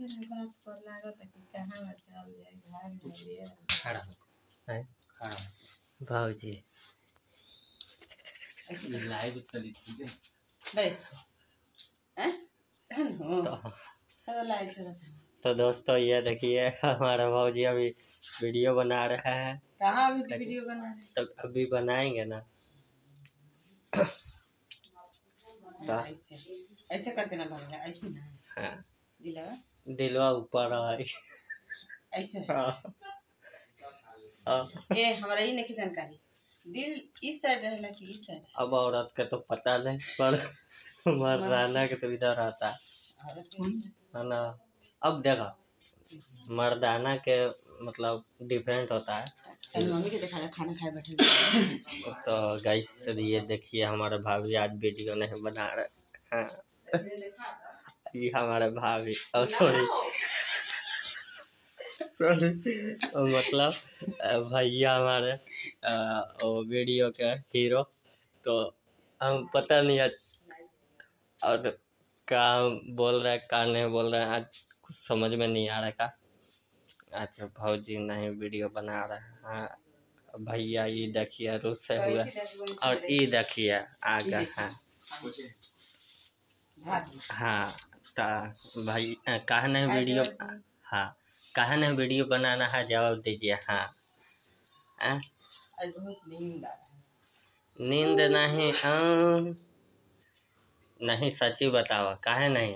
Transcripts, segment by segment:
बात पर लागत कि कहां चल जाए भाग लिए खड़ा है भाजी लाइव चली थी भाई हैं तो लाइव चला। तो दोस्तों ये देखिए हमारा भाजी अभी वीडियो बना रहा है। कहाँ अभी वीडियो बना रहे? तो अभी बनाएंगे ना। ऐसे करके ना बनेगा, ऐसे ना। हाँ दिलवा ऊपर ऐसे ये हमारा ही नहीं जानकारी। दिल इस साइड रहेला कि इस साइड? अब औरत का तो पता नहीं, पर मर्दाना के तो इधर आता है ना। अब देखा मर्दाना के मतलब डिफरेंट होता है। मम्मी के देखा खाना खाए बैठे। तो गाइस ये देखिए हमारे भाभी आज वीडियो नहीं बना रहे हैं। ये हमारे भाभी सॉरी मतलब भैया हमारे वीडियो के हीरो। तो हम पता नहीं है और क्या बोल रहे हैं क्या नहीं बोल रहे हैं, आज कुछ समझ में नहीं आ रहा का। अच्छा भौजी नहीं वीडियो बना रहे हैं। भैया ये देखिए रूस से हुआ और ये देखिए आगे है। हाँ तो भाई कहा नहीं वीडियो, हाँ कहा नहीं वीडियो बनाना है, जवाब दीजिए। हाँ नींद नहीं नहीं सच्ची बताओ काहे नहीं?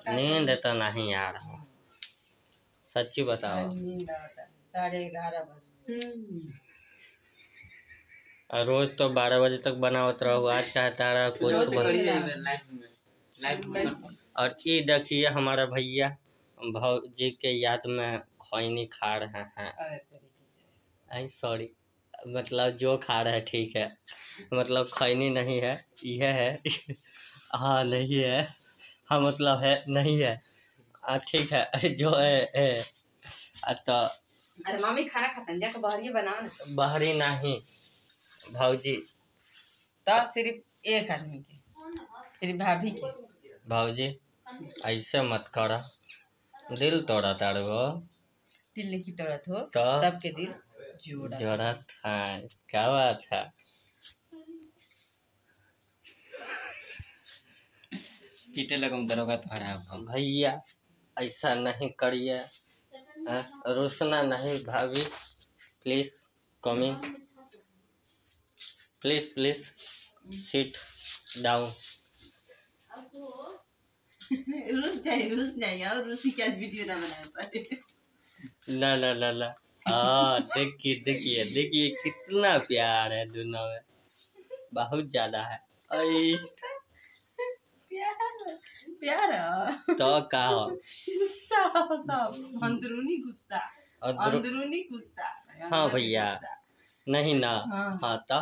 नींद तो नहीं आ रहा, सच्ची बताओ। 11:30 बजे रोज तो 12 बजे तक बनावत रहो, आज का तारा कुछ। और ये देखिए हमारा भैया भौजी के याद में खैनी खा रहे हैं। सॉरी मतलब जो खा रहे हैं ठीक है, मतलब खैनी नहीं है, यह है। हाँ नहीं है, हाँ मतलब है नहीं है, ठीक है जो है। तो अरे मम्मी खाना खाते जाके बाहरी बनाओ ना। बाहरी नहीं भाजी, तो सिर्फ एक आदमी के, सिर्फ भाभी के। भाजी ऐसे मत करा, दिल तोड़ा तार वो। दिल की तोड़त हो तो सबके दिल जोड़ा था। क्या बात है। पीटे लगम दरोगा तुम्हारा भैया ऐसा नहीं करिए, रुसना नहीं भाभी, please coming, please please sit down. रुस जाए और रूसी क्या वीडियो ना बनाए पाए। ला ला ला ला देखिए देखिए देखिए कितना प्यार है दोनों में, बहुत ज्यादा है। प्यार तो का गुस्सा सब अंदरूनी गुस्सा, अंदरूनी गुस्सा। हाँ भैया नहीं ना। हाँ तो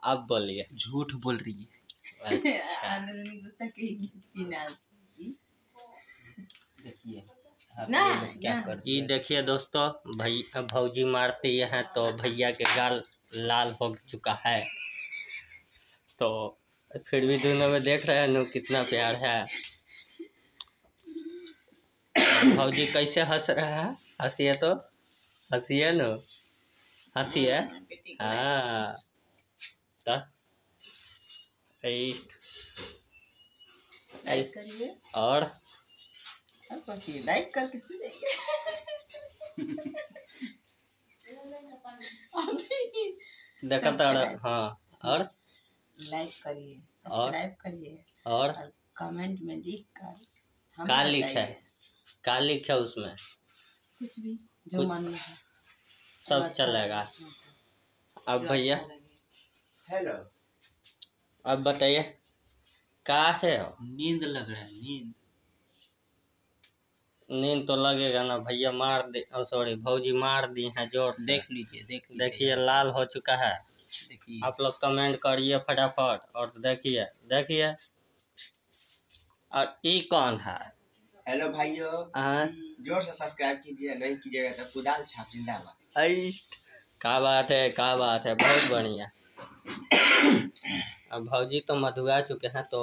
आप बोलिए। झूठ बोल रही है। अच्छा। अंदरूनी गुस्सा की ना देखिए क्या कर। ये देखिए दोस्तों भैया भौजी मारते हैं तो भैया के गाल लाल हो चुका है। तो फिर भी दोनों में देख रहे हैं नो कितना प्यार है। भौजी कैसे हंस रहा है, हंसिए तो हंसिए नो, हंसिए। हाँ तो लाइक करिए और लाइक करके सुनिए। देखा तारा। हाँ और लाइक करिए, सब्सक्राइब करिए और कमेंट में लिख कर क्या लिखा है, क्या लिखा है उसमें, कुछ भी जो मन में है सब चलेगा। अब भैया हेलो अब बताइए क्या है। नींद लग रहा है, नींद तो लगेगा ना भैया, मार दे सॉरी भौजी मार दी है जोर से। देख लीजिए देखिए लाल हो चुका है। देखिए आप लोग कमेंट करिए फटाफट। और देखिए देखिए और ये कौन है। हेलो भाइयों, जोर से सब्सक्राइब कीजिए, नहीं कीजिएगा तो कुदाल छाप जिंदाबाद। क्या बात है, क्या बात है, बहुत बढ़िया। अब भौजी तो मधुआ चुके हैं तो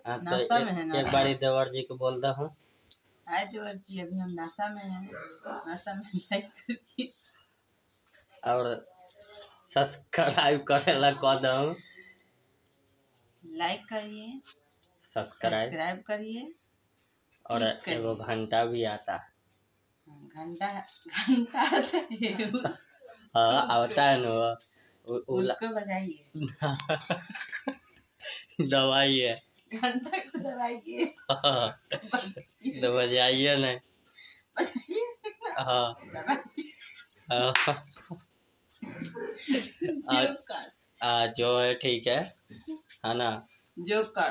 हाँ तो नाश्ता में है ना। एक बारी देवर जी को बोल दो हूँ। हाय देवर जी, अभी हम नाश्ता में हैं। नाश्ता में लाइक करके और सब्सक्राइब करेला कह दो। लाइक करिए, सब्सक्राइब सब्सक्राइब करिए और क्लिक करिए। एगो घंटा भी आता। घंटा घंटा आता है हाँ आता है ना वो उसको बजाइए, दवाई है। घंटा को दबाइए, हाँ, तो बजाइए नहीं। बजाइए, हाँ दबाइए। हाँ। जो है ठीक है ना। जोकर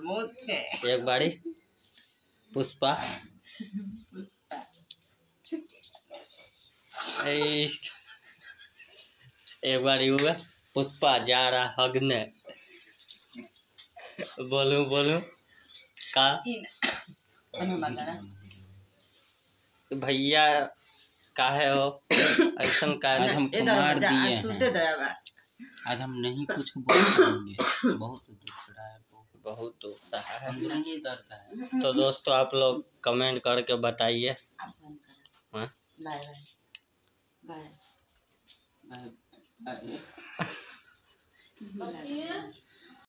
मोचे एक बारी पुष्पा पुष्पा एक बारी हुआ पुष्पा जा रहा हगने। बोलूं बोलूं का भैया काहे हो ऐसा आज हम कुमार दिए हैं। आज हम नहीं कुछ बोल पाएंगे। बहुत दुख रहा है, बहुत दुख रहा है। नहीं डरता है। तो दोस्तों आप लोग कमेंट करके बताइए। हाँ? Bye bye bye.